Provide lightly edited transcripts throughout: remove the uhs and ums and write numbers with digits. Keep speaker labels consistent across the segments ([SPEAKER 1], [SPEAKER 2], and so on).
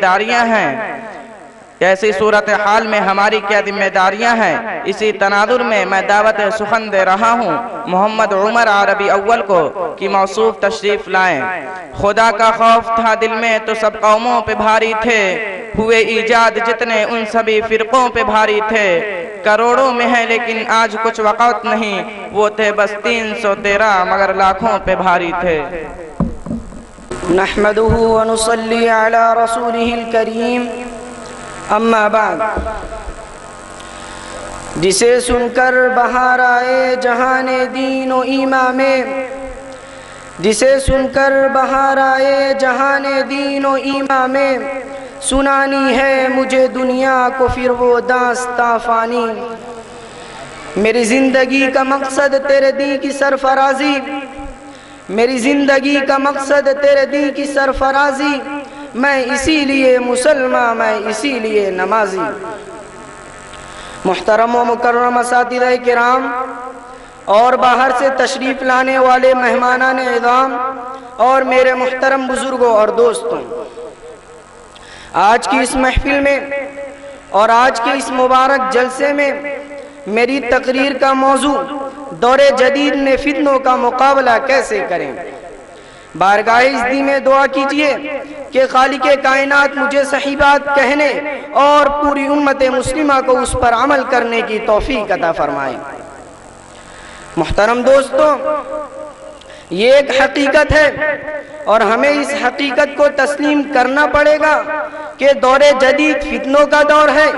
[SPEAKER 1] داریاں ہیں، ایسی صورتحال میں ہماری کیا ذمہ داریاں ہیں؟ اسی تناظر میں میں دعوت سخن دے رہا ہوں محمد عمر عربی اول کو کہ موصوف تشریف لائیں۔ خدا کا خوف تھا دل میں تو سب قوموں پہ بھاری تھے، ہوئے ایجاد جتنے ان سبھی فرقوں پہ بھاری تھے، کروڑوں میں ہے لیکن آج کچھ وقت نہیں، وہ تھے بس 313 مگر لاکھوں پہ بھاری تھے۔
[SPEAKER 2] نحمده ونصلي على رسوله الكريم، اما بعد۔ جسے سن کر بہار آئے جہان دین و ایمان میں، جسے سن کر بہار آئے جہان دین و ایمان میں، سنانی ہے مجھے دنیا کو پھر وہ داستاں فانی۔ میری زندگی کا مقصد تیرے دین کی سرفرازی، میری زندگی کا مقصد تیرے دین کی سرفرازی، میں اسی لیے مسلمان، میں اسی لیے نمازی۔ محترم و مکرم اساتذہ کرام اور باہر سے تشریف لانے والے مہمانان اعظام اور میرے محترم بزرگوں اور دوستوں، آج کی اس محفل میں اور آج کے اس مبارک جلسے میں میری تقریر کا موضوع دور جدید میں فتنوں کا مقابلہ کیسے کریں۔ بارگاہ عزتی میں دعا کیجئے کہ خالق کائنات مجھے صحیح بات کہنے اور پوری امت مسلمہ کو اس پر عمل کرنے کی توفیق عطا فرمائے۔ محترم دوستوں، یہ ایک حقیقت ہے اور ہمیں اس حقیقت کو تسلیم کرنا پڑے گا کہ دور جدید فتنوں کا دور ہے،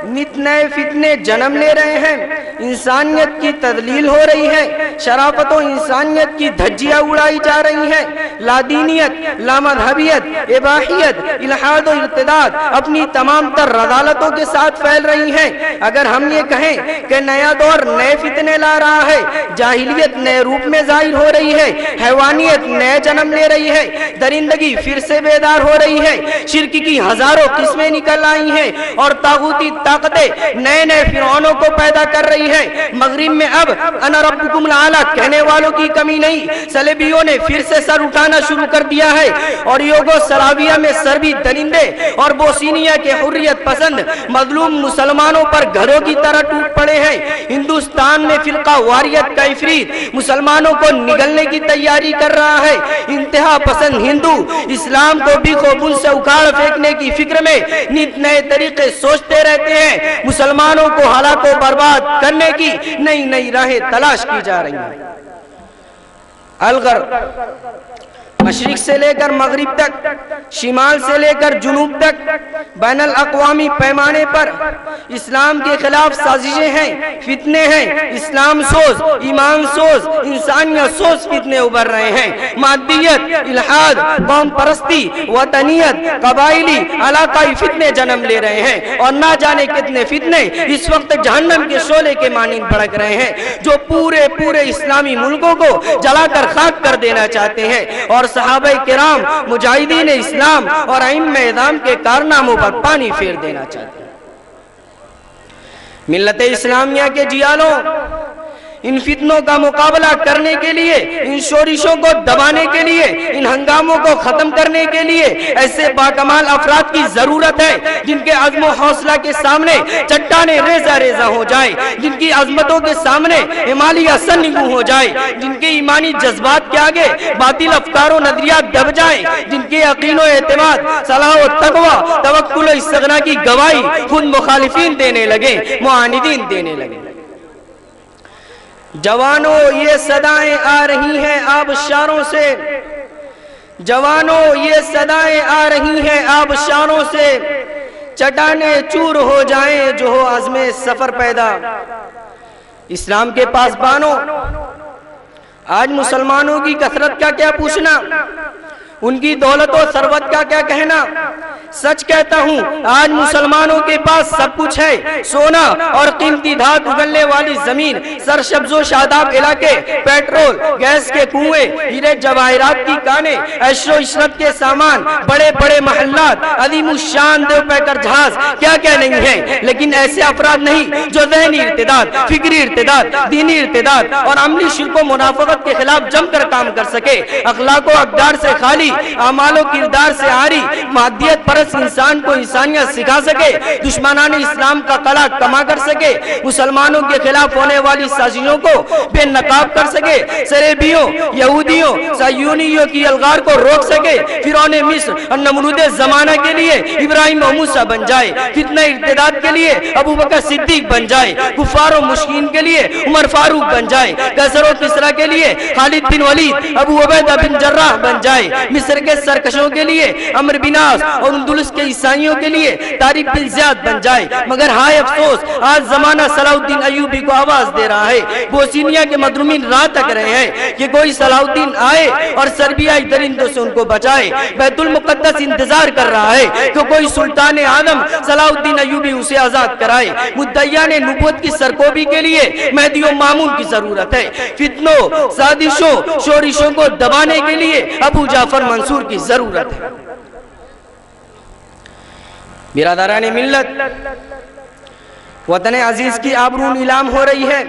[SPEAKER 2] نت نئے فتنے جنم لے رہے ہیں، انسانیت کی تضلیل ہو رہی ہے، شرافت و انسانیت کی دھجیاں اڑائی جا رہی ہیں، لادینیت، لامذہبیت، اباحیت، الحاد و ارتداد اپنی تمام تر رذالتوں کے ساتھ پھیل رہی ہیں۔ اگر ہم یہ کہیں کہ نیا دور نئے فتنے لا رہا ہے، جاہلیت نئے روپ میں ظاہر ہو رہی ہے، حیوانیت نئے جنم لے رہی ہے، درندگی پھر سے بیدار ہو رہی ہے، شرک کی ہزاروں قسمیں نکل آئی ہیں اور طاغوتی طاقتیں نئے نئے فرعونوں کو پیدا کر رہی ہے، مغرب میں اب انا ربکم الاعلی کہنے والوں کی کمی نہیں، صلیبیوں نے پھر سے سر اٹھانا شروع کر دیا ہے اور یوگو سلاویہ میں سربی درندے اور بوسینیا کے حریت پسند مظلوم مسلمانوں پر گھروں کی طرح ٹوٹ پڑے ہیں۔ ہندوستان میں فرقہ واریت کا عفریت مسلمانوں کو نگلنے کی تیاری کر رہا ہے۔ انتہا پسند ہندو اسلام کو بھی خوبن سے اکھاڑ پھینکنے کی فکر میں نت نئے طریقے سوچتے رہتے ہیں، مسلمانوں کو ہلاک و برباد کرنے کی نئی نئی راہیں تلاش کی جا رہی ہیں۔ الغر مشرق سے لے کر مغرب تک، شمال سے لے کر جنوب تک بین الاقوامی پیمانے پر اسلام کے خلاف سازشیں ہیں، فتنے ہیں، اسلام سوز، ایمان سوز، انسانیت سوز فتنے ابھر رہے ہیں۔ مادیت، الحاد، قوم پرستی، وطنیت، قبائلی، علاقائی فتنے جنم لے رہے ہیں اور نہ جانے کتنے فتنے اس وقت جہنم کے شعلے کے مانند بھڑک رہے ہیں جو پورے اسلامی ملکوں کو جلا کر خاک کر دینا چاہتے ہیں اور صحابہ کرام مجاہدین اسلام اور ائمہ اعظام کے کارناموں پر پانی پھیر دینا چاہتے ہیں۔ ملت اسلامیہ کے جیالوں، ان فتنوں کا مقابلہ کرنے کے لیے، ان شورشوں کو دبانے کے لیے، ان ہنگاموں کو ختم کرنے کے لیے ایسے باکمال افراد کی ضرورت ہے جن کے عزم و حوصلہ کے سامنے چٹانیں ریزہ ریزہ ہو جائیں، جن کی عظمتوں کے سامنے ہمالیہ سر نگوں ہو جائے، جن کے ایمانی جذبات کے آگے باطل افکار و نظریات دب جائیں، جن کے یقین و اعتماد، صلاح و تقوی، توکل و استغنا کی گواہی خود مخالفین دینے لگے، معاندین دینے لگے۔ جوانوں، یہ صدائیں آ رہی ہیں آبشاروں سے، جوانوں یہ صدائیں آ رہی ہیں آبشاروں سے، چٹانیں چور ہو جائیں جو ہو عزم سفر پیدا۔ اسلام کے پاسبانوں، آج مسلمانوں کی کثرت کا کیا پوچھنا، ان کی دولت و ثروت کا کیا کہنا، سچ کہتا ہوں آج مسلمانوں کے پاس سب کچھ ہے، سونا اور قیمتی دھات اگلنے والی زمین، سرسبز و شاداب علاقے، پیٹرول گیس کے کنویں، ہیرے جواہرات کی کانیں، عیش و عشرت کے سامان، بڑے بڑے محلات، عظیم الشان دیو پیکر جہاز، کیا کیا نہیں ہے، لیکن ایسے افراد نہیں جو ذہنی ارتداد، فکری ارتداد، دینی ارتداد اور عملی شرک و منافقت کے خلاف جم کر کام کر سکے، اخلاق و اقدار سے خالی، اعمال و کردار سے عاری، مادیت پر پرست انسان کو انسانیت سکھا سکے، دشمنان اسلام کا قلع کما کر سکے، مسلمانوں کے خلاف ہونے والی سازشوں کو بے نقاب کر سکے، سریبیوں، یہودیوں، صہیونیوں کی الغار کو روک سکے، فرعون مصر اور نمرود زمانہ کے لیے ابراہیم و موسیٰ بن جائے، فتنہ ارتداد کے لیے ابو بکر صدیق بن جائے، کفار و مشرکین کے لیے عمر فاروق بن جائے، کیسر و کسریٰ کے لیے خالد بن ولید، ابو عبیدہ بن جراح بن جائے، مصر کے سرکشوں کے لیے عمرو بن عاص اور اندلس کے عیسائیوں کے لیے طارق بن زیاد بن جائے۔ مگر ہائے افسوس، آج زمانہ صلاح الدین ایوبی کو آواز دے رہا ہے، بوسنیا کے مظلومین راہ تک رہے ہیں کہ کوئی صلاح الدین آئے اور سربیائی درندوں سے ان کو بچائے۔ بیت المقدس انتظار کر رہا ہے کہ کوئی سلطان اعظم صلاح الدین ایوبی اسے آزاد کرائے۔ مدعیان نبوت کی سرکوبی کے لیے مہدی و مامون کی ضرورت ہے، فتنوں، سازشوں، شورشوں کو دبانے کے لیے ابو جعفر منصور کی ضرورت ہے۔ برادران ملت، وطن عزیز کی آبرو نیلام ہو رہی ہے۔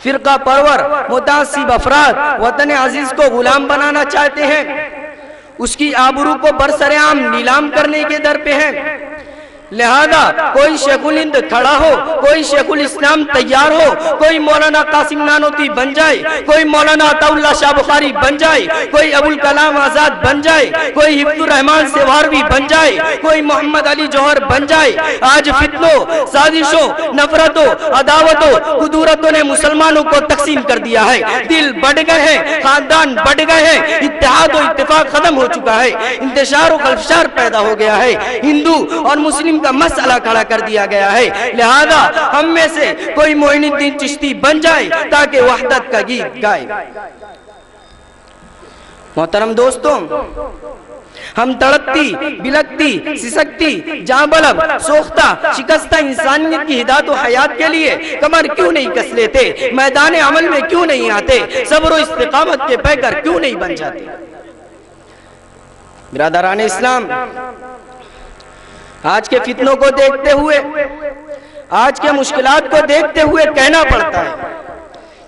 [SPEAKER 2] فرقہ پرور متعصب افراد وطن عزیز کو غلام بنانا چاہتے ہیں، اس کی آبرو کو برسرعام نیلام کرنے کے در پہ ہیں۔ لہذا کوئی شیخ الہند کھڑا ہو، کوئی شیخ الاسلام تیار ہو، کوئی مولانا قاسم نانوتی بن جائے، کوئی مولانا عطا اللہ شاہ بخاری بن جائے، کوئی ابوالکلام آزاد بن جائے، کوئی حفظ الرحمان سیواروی بن جائے، کوئی محمد علی جوہر بن جائے۔ آج فتنوں، سازشوں، نفرتوں، عداوتوں، قدورتوں نے مسلمانوں کو تقسیم کر دیا ہے، دل بڑھ گئے ہیں، خاندان بڑھ گئے ہیں، اتحاد و اتفاق ختم ہو چکا ہے، انتشار و خلفشار پیدا ہو گیا ہے، ہندو اور مسلم کا مسئلہ کھڑا کر دیا گیا ہے۔ لہذا ہم میں سے کوئی معین الدین چشتی بن جائے تاکہ وحدت کا گیت گائے۔ محترم دوستوں، ہم تڑپتی، بلکتی، سسکتی، جاں بلب، سوختہ، شکستہ انسانیت کی ہدایت و حیات کے لیے کمر کیوں نہیں کس لیتے؟ میدان عمل میں کیوں نہیں آتے؟ صبر و استقامت کے پیکر کیوں نہیں بن جاتے؟ برادران اسلام، آج کے فتنوں کو دیکھتے ہوئے، آج کے مشکلات کو دیکھتے ہوئے کہنا پڑتا ہے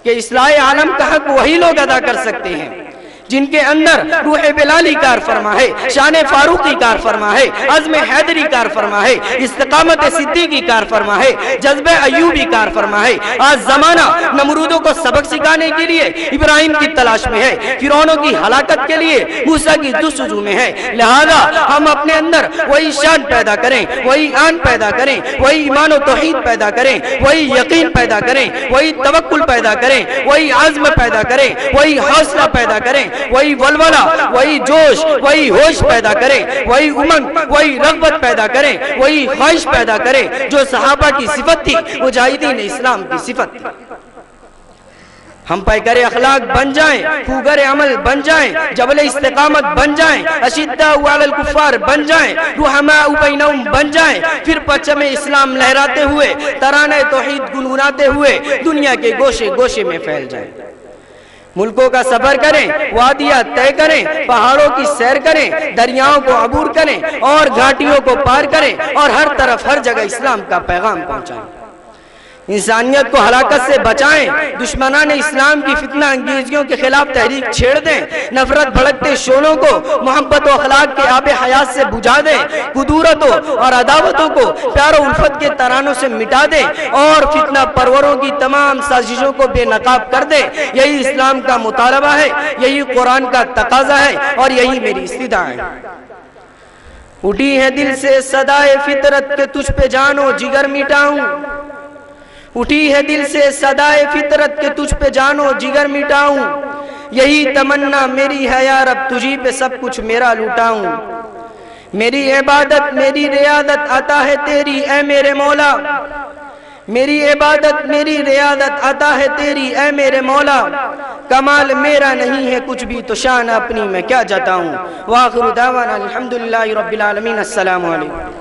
[SPEAKER 2] کہ اصلاح عالم کا حق وہی لوگ ادا کر سکتے ہیں جن کے اندر روح بلالی کار فرما ہے، شان فاروقی کار فرما ہے، عزم حیدری کار فرما ہے، استقامت صدیقی کار فرما ہے، جذبہ ایوبی کار فرما ہے۔ آج زمانہ نمرودوں کو سبق سکھانے کے لیے ابراہیم کی تلاش میں ہے، فرعونوں کی ہلاکت کے لیے موسیٰ کی جستجو میں ہے۔ لہذا ہم اپنے اندر وہی شان پیدا کریں، وہی آن پیدا کریں، وہی ایمان و توحید پیدا کریں، وہی یقین پیدا کریں، وہی توکل پیدا کریں، وہی عزم پیدا کریں، وہی حوصلہ پیدا کریں، وہی ولولہ، وہی جوش، وہی ہوش پیدا کریں، وہی امنگ، وہی رغبت پیدا کریں، وہی خواہش پیدا کریں جو صحابہ کی صفت تھی، مجاہدین اسلام کی صفت تھی۔ ہم پیکر اخلاق بن جائیں، خوگر عمل بن جائیں، جبل استقامت بن جائیں، اشداء علی الکفار بن جائیں، رحماء بینہم بن جائیں، پھر پرچم اسلام لہراتے ہوئے، ترانہ توحید گنگناتے ہوئے دنیا کے گوشے گوشے میں پھیل جائیں۔ ملکوں کا سفر کریں، وادیاں طے کریں، پہاڑوں کی سیر کریں، دریاؤں کو عبور کریں اور گھاٹیوں کو پار کریں اور ہر طرف ہر جگہ اسلام کا پیغام پہنچائیں، انسانیت کو ہلاکت سے بچائیں، دشمنان اسلام کی فتنہ انگیزیوں کے خلاف تحریک چھیڑ دیں، نفرت بھڑکتے شعلوں کو محبت و اخلاق کے آب حیات سے بجھا دیں، قدورتوں اور عداوتوں کو پیار و الفت کے ترانوں سے مٹا دیں اور فتنہ پروروں کی تمام سازشوں کو بے نقاب کر دیں۔ یہی اسلام کا مطالبہ ہے، یہی قرآن کا تقاضا ہے اور یہی میری استدعا ہے۔ اٹھی ہے دل سے صدائے فطرت کہ تجھ پہ جانو جگر مٹاؤں، اٹھی ہے دل سے صدائے فطرت کہ تجھ پہ جانو جگر مٹاؤں، یہی تمنا میری ہے یا رب تجھی پہ سب کچھ میرا لوٹاؤں، میری عبادت میری ریاضت عطا ہے تیری اے میرے مولا، میری عبادت میری ریاضت عطا ہے تیری اے میرے مولا، کمال میرا نہیں ہے کچھ بھی تو شان اپنی میں کیا جتاؤں۔ وآخر دعوانا الحمدللہ رب العالمین، السلام علیکم۔